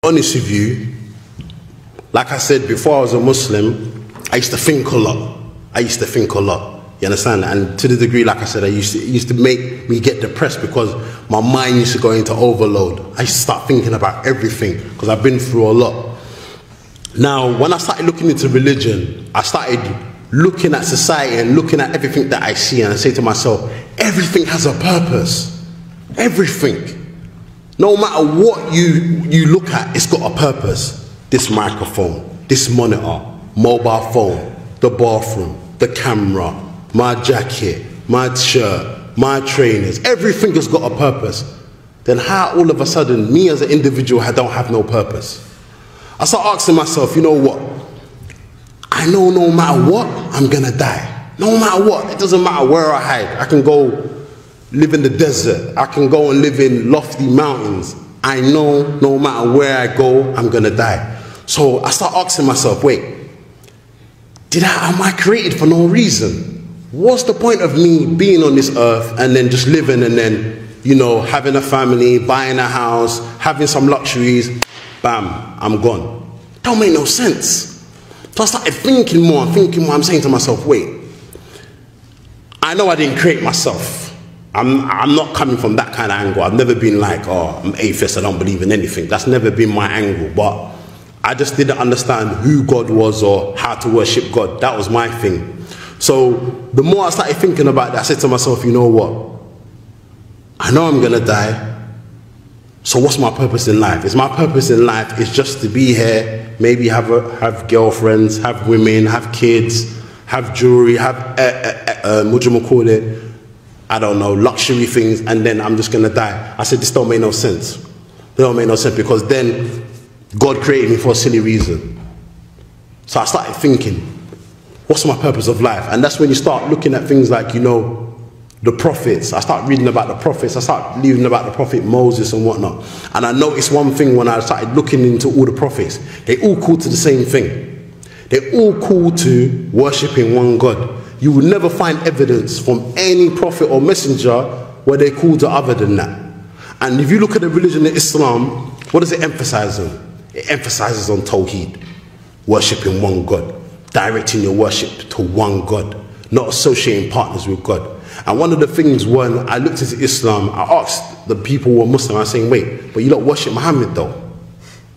honest with you, like I said, before I was a Muslim, I used to think a lot. You understand? And to the degree, like I said, it used to make me get depressed because my mind used to go into overload. I used to start thinking about everything because I've been through a lot. Now, when I started looking into religion, I started looking at society and looking at everything that I see, and I say to myself, everything has a purpose. Everything. No matter what you look at, it's got a purpose. This microphone, this monitor, mobile phone, the bathroom, the camera, my jacket, my shirt, my trainers, everything has got a purpose. Then how all of a sudden, me as an individual, I don't have no purpose? I start asking myself, you know what? I know no matter what, I'm gonna die. No matter what, it doesn't matter where I hide. I can go live in the desert. I can go and live in lofty mountains. I know no matter where I go, I'm gonna die. So I start asking myself, wait, am I created for no reason? What's the point of me being on this earth and then just living and then, you know, having a family, buying a house, having some luxuries, bam, I'm gone. Don't make no sense. So I started thinking more. I'm saying to myself, wait, I know I didn't create myself. I'm not coming from that kind of angle. I've never been like, oh, I'm atheist, I don't believe in anything. That's never been my angle. But I just didn't understand who God was or how to worship God. That was my thing. So the more I started thinking about that, I said to myself, you know what? I know I'm gonna die. So what's my purpose in life? Is my purpose in life is just to be here, maybe have girlfriends, have women, have kids, have jewelry, have what do you call it? I don't know, luxury things, and then I'm just gonna die. I said, this don't make no sense. It don't make no sense because then God created me for a silly reason. So I started thinking, what's my purpose of life? And that's when you start looking at things like, you know, the prophets. I start reading about the prophets. I start reading about the prophet Moses and whatnot. And I noticed one thing when I started looking into all the prophets. They all call to the same thing. They all call to worshipping one God. You will never find evidence from any prophet or messenger where they call to other than that. And if you look at the religion of Islam, what does it emphasize on? It emphasizes on Tawheed, worshipping one God, directing your worship to one God, not associating partners with God. And one of the things when I looked into Islam, I asked the people who were Muslim, I was saying, wait, but you don't worship Muhammad though?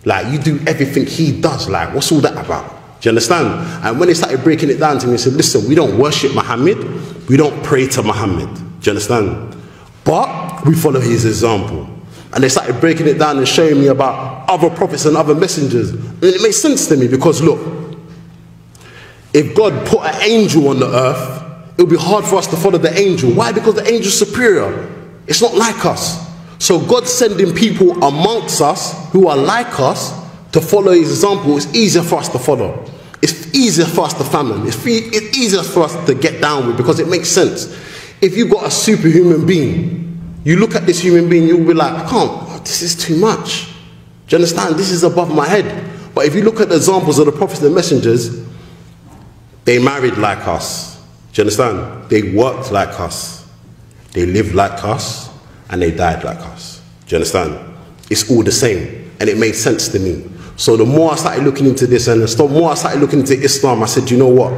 Like, you do everything he does, like, what's all that about? Do you understand? And when they started breaking it down to me, they said, listen, we don't worship Muhammad, we don't pray to Muhammad. Do you understand? But we follow his example. And they started breaking it down and showing me about other prophets and other messengers. And it made sense to me because look, if God put an angel on the earth, it would be hard for us to follow the angel. Why? Because the angel is superior. It's not like us. So God sending people amongst us who are like us to follow his example is easier for us to follow. It's easier for us to fathom. It's easier for us to get down with because it makes sense. If you've got a superhuman being, you look at this human being, you'll be like, I can't, this is too much. Do you understand? This is above my head. But if you look at the examples of the prophets and messengers, they married like us. Do you understand? They worked like us. They lived like us. And they died like us. Do you understand? It's all the same. And it made sense to me. So the more I started looking into this and the more I started looking into Islam, I said, you know what?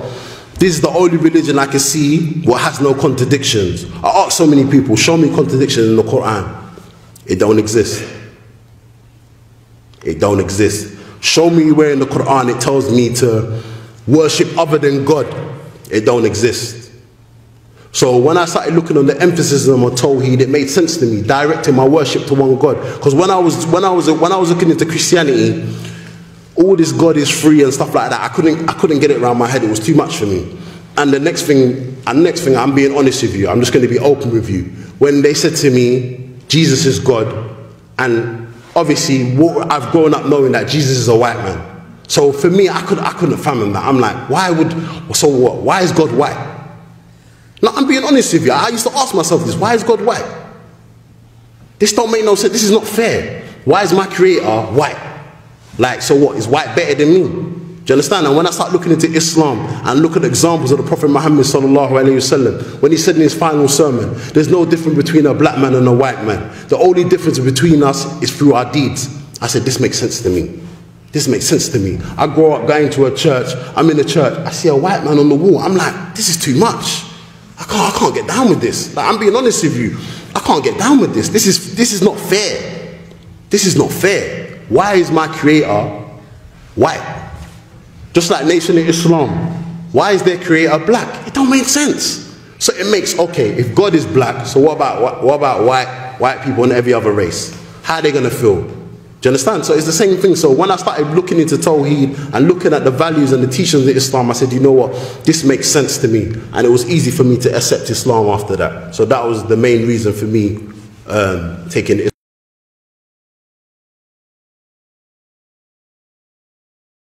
This is the only religion I can see what has no contradictions. I asked so many people, show me contradictions in the Quran. It don't exist. It don't exist. Show me where in the Quran it tells me to worship other than God. It don't exist. So when I started looking on the emphasis on Tawheed, it made sense to me, directing my worship to one God. Because when I was looking into Christianity, all this God is free and stuff like that, I couldn't get it around my head. It was too much for me. And the next thing, I'm being honest with you. I'm just going to be open with you. When they said to me, Jesus is God, and obviously I've grown up knowing that Jesus is a white man. So for me, I couldn't fathom that. I'm like, so what? Why is God white? Now, I'm being honest with you. I used to ask myself this. Why is God white? This don't make no sense. This is not fair. Why is my creator white? Like, so what? Is white better than me? Do you understand? And when I start looking into Islam and look at the examples of the Prophet Muhammad sallallahu alaihi wasallam, when he said in his final sermon, there's no difference between a black man and a white man. The only difference between us is through our deeds. I said, this makes sense to me. This makes sense to me. I grow up going to a church. I'm in a church. I see a white man on the wall. I'm like, this is too much. I can't get down with this. Like, I'm being honest with you. I can't get down with this. This is not fair. This is not fair. Why is my creator white? Just like Nation of Islam. Why is their creator black? It don't make sense. So it makes, okay, if God is black, so what about white people and every other race? How are they going to feel? Do you understand? So it's the same thing. So when I started looking into Tawheed and looking at the values and the teachings of Islam, I said, you know what, this makes sense to me. And it was easy for me to accept Islam after that. So that was the main reason for me taking Islam.